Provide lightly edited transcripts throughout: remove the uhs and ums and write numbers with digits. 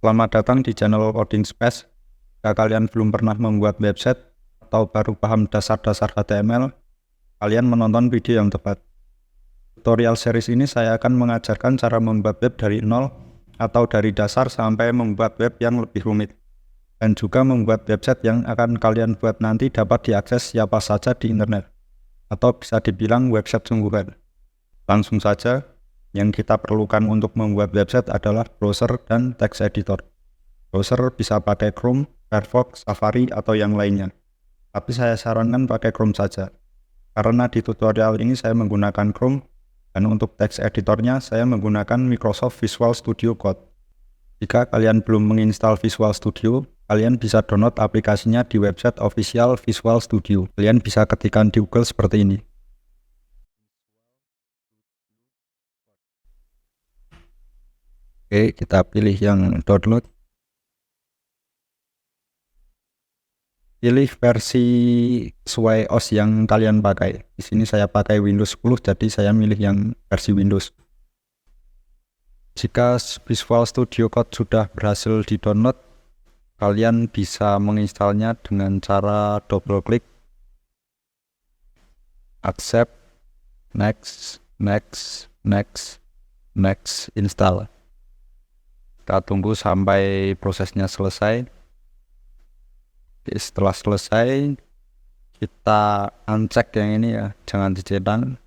Selamat datang di channel Coding Space. Jika kalian belum pernah membuat website atau baru paham dasar-dasar HTML, kalian menonton video yang tepat. Tutorial series ini saya akan mengajarkan cara membuat web dari nol atau dari dasar sampai membuat web yang lebih rumit. Dan juga membuat website yang akan kalian buat nanti dapat diakses siapa saja di internet. Atau bisa dibilang website sungguhan. Langsung saja. Yang kita perlukan untuk membuat website adalah browser dan text editor. Browser bisa pakai Chrome, Firefox, Safari, atau yang lainnya. Tapi saya sarankan pakai Chrome saja. Karena di tutorial ini saya menggunakan Chrome, dan untuk text editornya saya menggunakan Microsoft Visual Studio Code. Jika kalian belum menginstal Visual Studio, kalian bisa download aplikasinya di website official Visual Studio. Kalian bisa ketikkan di Google seperti ini. Oke, kita pilih yang download. Pilih versi sesuai OS yang kalian pakai. Di sini saya pakai Windows 10, jadi saya milih yang versi Windows. Jika Visual Studio Code sudah berhasil di-download, kalian bisa menginstalnya dengan cara double klik, accept, next, install. Kita tunggu sampai prosesnya selesai. Setelah selesai, kita uncheck yang ini ya, jangan dicetak.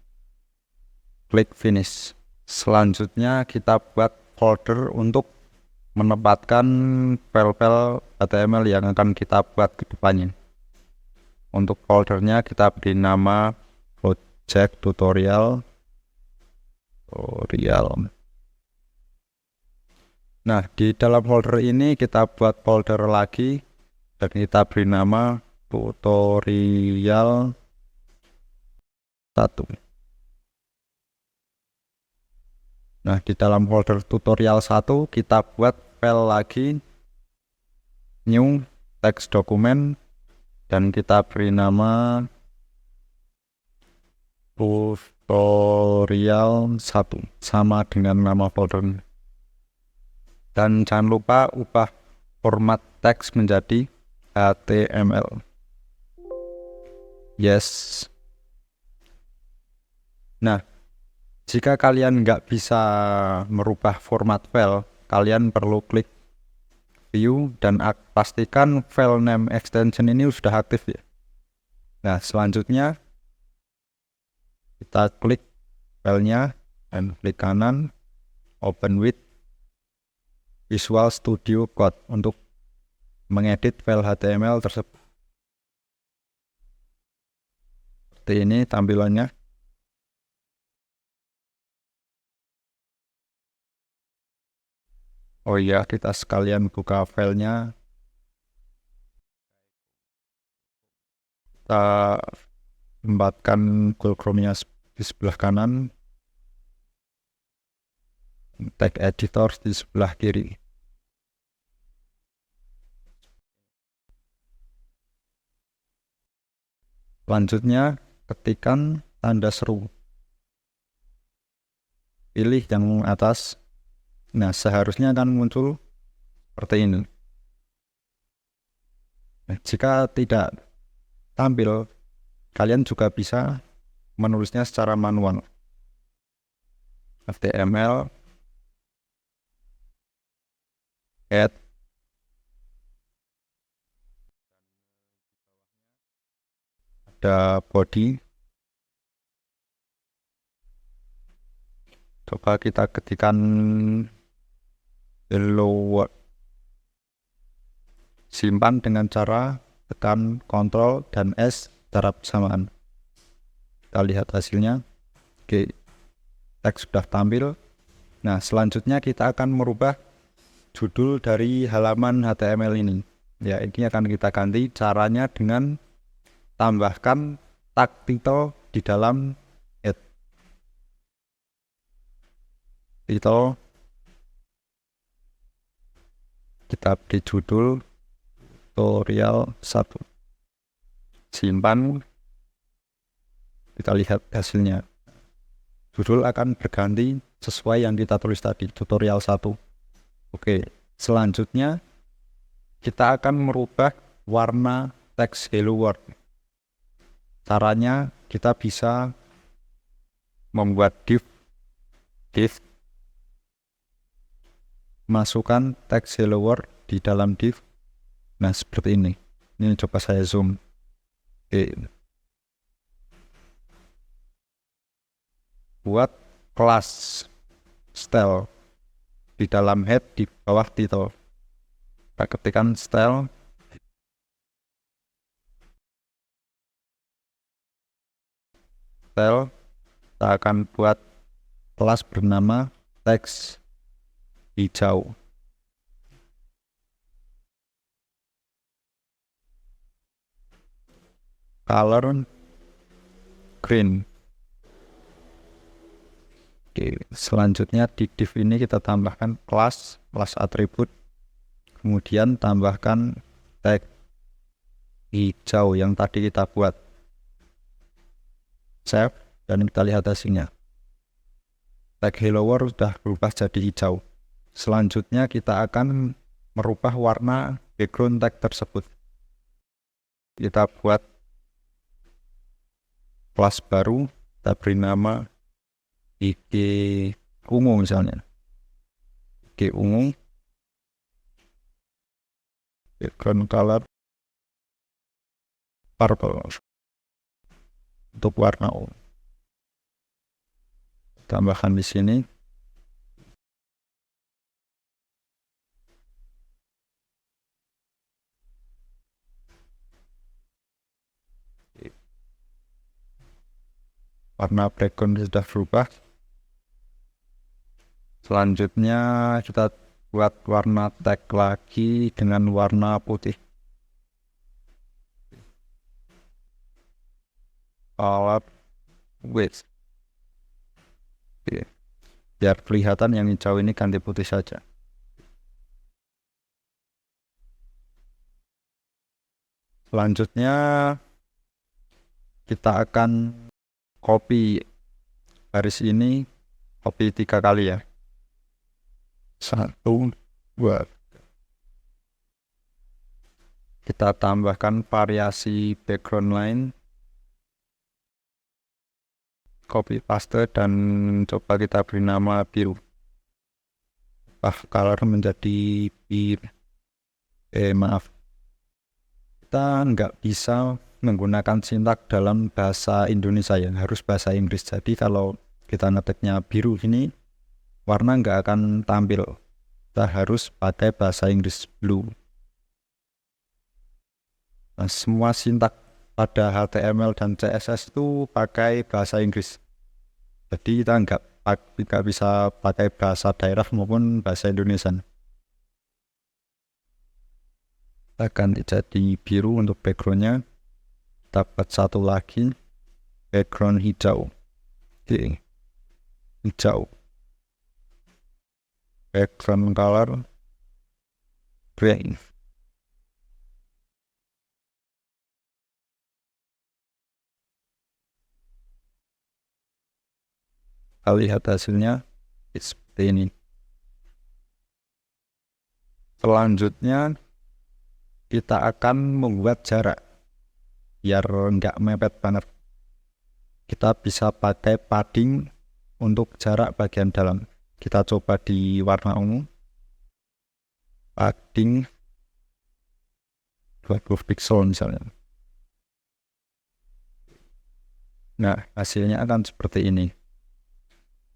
Klik finish. Selanjutnya kita buat folder untuk menempatkan file-file HTML yang akan kita buat ke depannya. Untuk foldernya kita beri nama project tutorial. Nah, di dalam folder ini kita buat folder lagi dan kita beri nama tutorial 1. Nah, di dalam folder tutorial 1 kita buat file lagi new text document dan kita beri nama tutorial 1 sama dengan nama folder. Dan jangan lupa ubah format teks menjadi HTML. Yes. Nah, jika kalian nggak bisa merubah format file, kalian perlu klik view dan pastikan file name extension ini sudah aktif ya. Nah, selanjutnya kita klik filenya dan klik kanan, open with Visual Studio Code untuk mengedit file HTML tersebut. Seperti ini tampilannya. Oh iya, kita sekalian buka filenya. Kita tempatkan Google Chrome-nya di sebelah kanan. Text editor di sebelah kiri. Selanjutnya, ketikkan tanda seru. Pilih yang atas. Nah, seharusnya akan muncul seperti ini. Nah, jika tidak tampil, kalian juga bisa menulisnya secara manual. HTML add ada body. Coba kita ketikkan hello world. Simpan dengan cara tekan Ctrl dan S secara bersamaan. Kita lihat hasilnya. Oke, teks sudah tampil. Nah, selanjutnya kita akan merubah judul dari halaman HTML ini. Ya, ini akan kita ganti caranya dengan tambahkan tag title di dalam head. Title kita beri judul tutorial 1. Simpan. Kita lihat hasilnya. Judul akan berganti sesuai yang kita tulis tadi, tutorial 1. Oke, Selanjutnya kita akan merubah warna teks Hello World. Caranya kita bisa membuat div, masukkan teks Hello World di dalam div. Nah, seperti ini. Ini coba saya zoom. Oke. Buat kelas style di dalam head di bawah title. Kita ketikkan style. Kita akan buat kelas bernama teks hijau. Color green. Oke, selanjutnya di div ini kita tambahkan kelas atribut, kemudian tambahkan tag hijau yang tadi kita buat. Save dan kita lihat hasilnya. Tag Hello World sudah berubah jadi hijau. Selanjutnya kita akan merubah warna background tag tersebut. Kita buat kelas baru, kita beri nama IG ungu misalnya. IG ungu. Background color purple. Untuk warna ungu. Tambahkan di sini. Warna background sudah berubah. Selanjutnya kita buat warna tag lagi dengan warna putih. Color width. Biar kelihatan yang hijau ini ganti putih saja. Selanjutnya kita akan copy baris ini, copy 3 kali ya. 1, 2. Kita tambahkan variasi background line, copy paste, dan coba kita beri nama biru. Color menjadi biru. Maaf. Kita nggak bisa menggunakan sintak dalam bahasa Indonesia ya, harus bahasa Inggris. Jadi kalau kita ngetiknya biru ini, warna nggak akan tampil. Kita harus pakai bahasa Inggris blue. Nah, semua sintak pada HTML dan CSS itu pakai bahasa Inggris. Jadi kita nggak bisa pakai bahasa daerah maupun bahasa Indonesia. Kita ganti jadi biru untuk backgroundnya. Dapat satu lagi background hijau. Oke. Hijau. Background color green. Kita lihat hasilnya seperti ini. Selanjutnya kita akan membuat jarak biar nggak mepet banget. Kita bisa pakai padding untuk jarak bagian dalam. Kita coba di warna ungu. Padding 20 pixel misalnya. Nah, hasilnya akan seperti ini.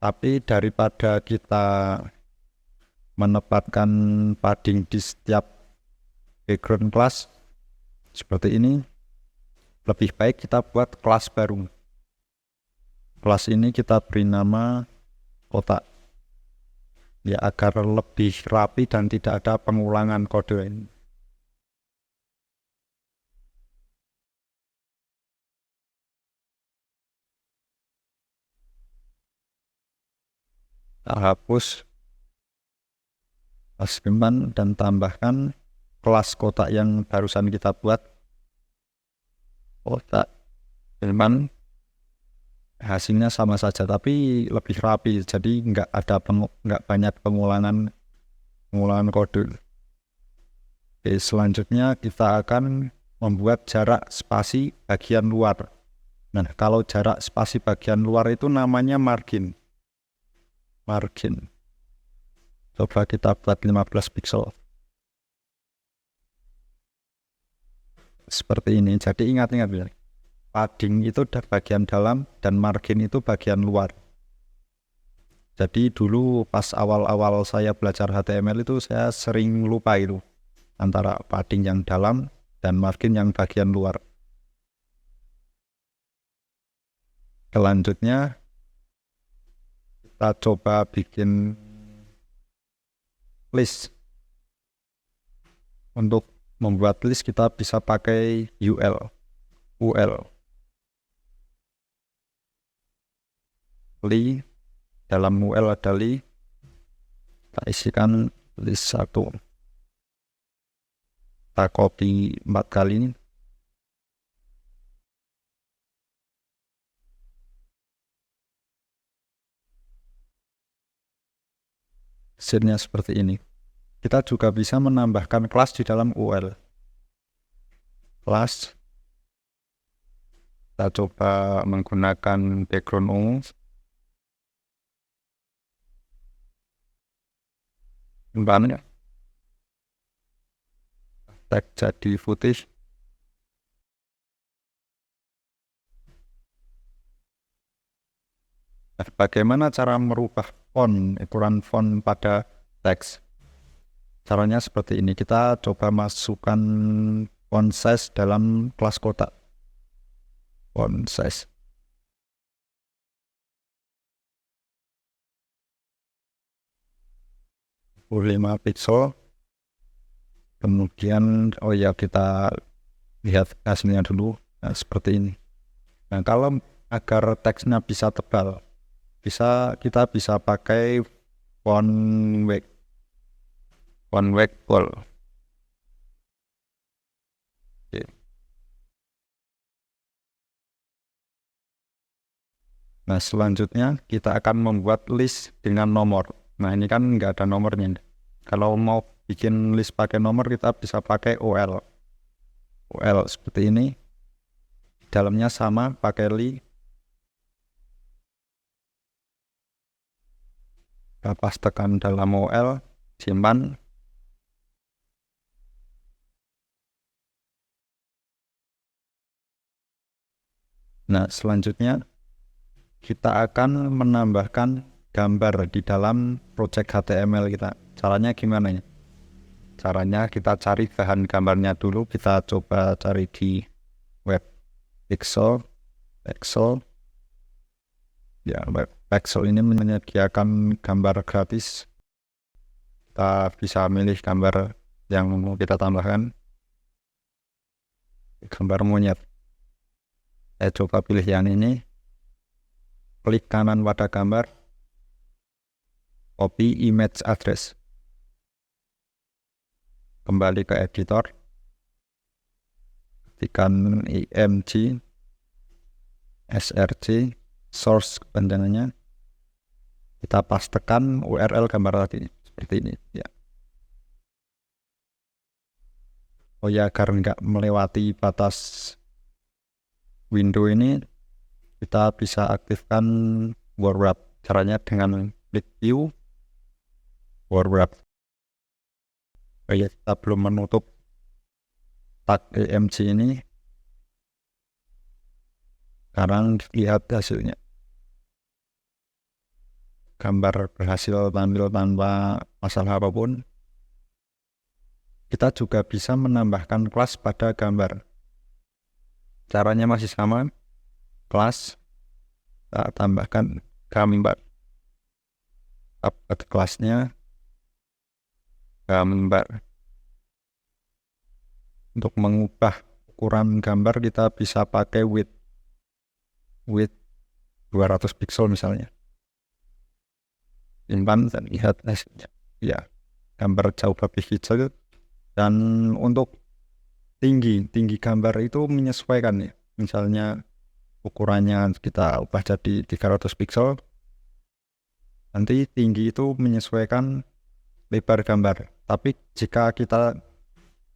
Tapi daripada kita menempatkan padding di setiap background class seperti ini, lebih baik kita buat kelas baru. Kelas ini kita beri nama kotak, ya agar lebih rapi dan tidak ada pengulangan kode ini. Kita hapus simpan dan tambahkan kelas kotak yang barusan kita buat. Kotak simpan, hasilnya sama saja tapi lebih rapi, jadi nggak banyak pengulangan pengolahan kode. Oke, selanjutnya kita akan membuat jarak spasi bagian luar. Nah, kalau jarak spasi bagian luar itu namanya margin. Margin. Coba kita buat 15 pixel. Seperti ini. Jadi ingat-ingat ya. Padding itu bagian dalam dan margin itu bagian luar. Jadi dulu pas awal-awal saya belajar HTML itu saya sering lupa itu antara padding yang dalam dan margin yang bagian luar. Selanjutnya kita coba bikin list. Untuk membuat list kita bisa pakai UL. Li, dalam UL ada li, kita isikan list 1. Kita copy 4 kali ini. Hasilnya seperti ini. Kita juga bisa menambahkan kelas di dalam UL. Kelas. Kita coba menggunakan background ungu. Kembali. Tag jadi putih. Nah, bagaimana cara merubah ukuran font pada teks? Caranya seperti ini. Kita coba masukkan font size dalam kelas kotak. Font size. Boleh 5 pixel. Kemudian kita lihat hasilnya dulu. Nah, seperti ini. Nah, kalau agar teksnya bisa tebal, kita bisa pakai font weight bold. Oke. Nah, selanjutnya kita akan membuat list dengan nomor. Nah, ini kan nggak ada nomornya. Kalau mau bikin list pakai nomor, kita bisa pakai OL seperti ini. Dalamnya sama, pakai li. Kita pastekan dalam OL, simpan. Nah, selanjutnya kita akan menambahkan gambar di dalam project HTML kita. Caranya gimana ya? Caranya kita cari bahan gambarnya dulu. Kita coba cari di web Pixel. Ya, web Pixel ini menyediakan gambar gratis. Kita bisa milih gambar yang mau kita tambahkan. Gambar monyet. Saya coba pilih yang ini. Klik kanan pada gambar. Copy image address. Kembali ke editor. Ketikkan img src source kepanjangannya. Kita pastekan URL gambar tadi seperti ini ya. Oh ya, agar nggak melewati batas window ini, kita bisa aktifkan word wrap. Caranya dengan klik view word wrap. Oh ya, kita belum menutup tag img ini. Sekarang lihat hasilnya. Gambar berhasil tampil tanpa masalah apapun. Kita juga bisa menambahkan kelas pada gambar. Caranya masih sama. Kelas, kita tambahkan gambar. Upload kelasnya gambar. Untuk mengubah ukuran gambar kita bisa pakai width 200 pixel misalnya. Simpan dan lihat hasilnya. Ya, gambar jauh lebih kecil. Dan untuk tinggi gambar itu menyesuaikan ya. Misalnya ukurannya kita ubah jadi 300 pixel. Nanti tinggi itu menyesuaikan lebar gambar. Tapi jika kita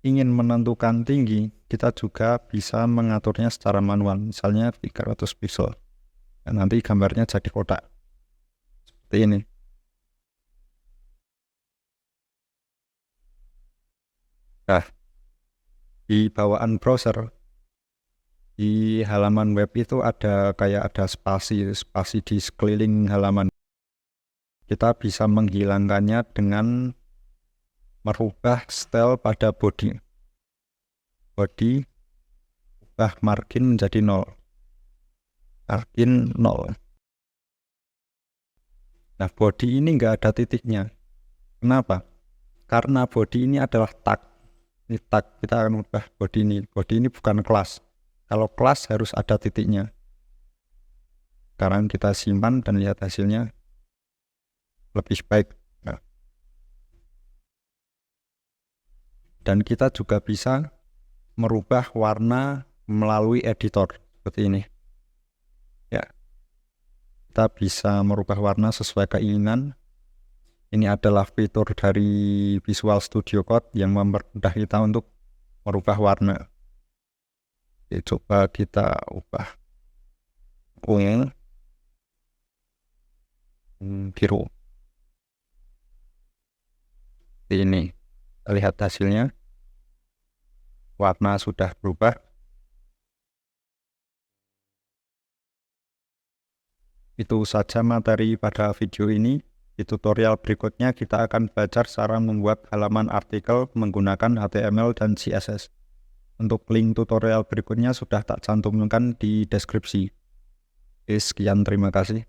ingin menentukan tinggi, kita juga bisa mengaturnya secara manual, misalnya 300 pixel. Dan nanti gambarnya jadi kotak. Seperti ini. Nah, di bawaan browser, di halaman web itu ada spasi di sekeliling halaman. Kita bisa menghilangkannya dengan merubah style pada body. Body, ubah margin menjadi 0. Margin 0. Nah, body ini nggak ada titiknya. Kenapa? Karena body ini adalah tag. Ini tag, kita akan ubah body ini. Body ini bukan kelas. Kalau kelas harus ada titiknya. Sekarang kita simpan dan lihat hasilnya lebih baik. Nah. Dan kita juga bisa merubah warna melalui editor seperti ini. Ya. Kita bisa merubah warna sesuai keinginan. Ini adalah fitur dari Visual Studio Code yang mempermudah kita untuk merubah warna. Oke, coba kita ubah ungu biru. Ini lihat hasilnya, warna sudah berubah. Itu saja materi pada video ini. Di tutorial berikutnya kita akan belajar cara membuat halaman artikel menggunakan HTML dan CSS. Untuk link tutorial berikutnya sudah tak cantumkan di deskripsi. Sekian, terima kasih.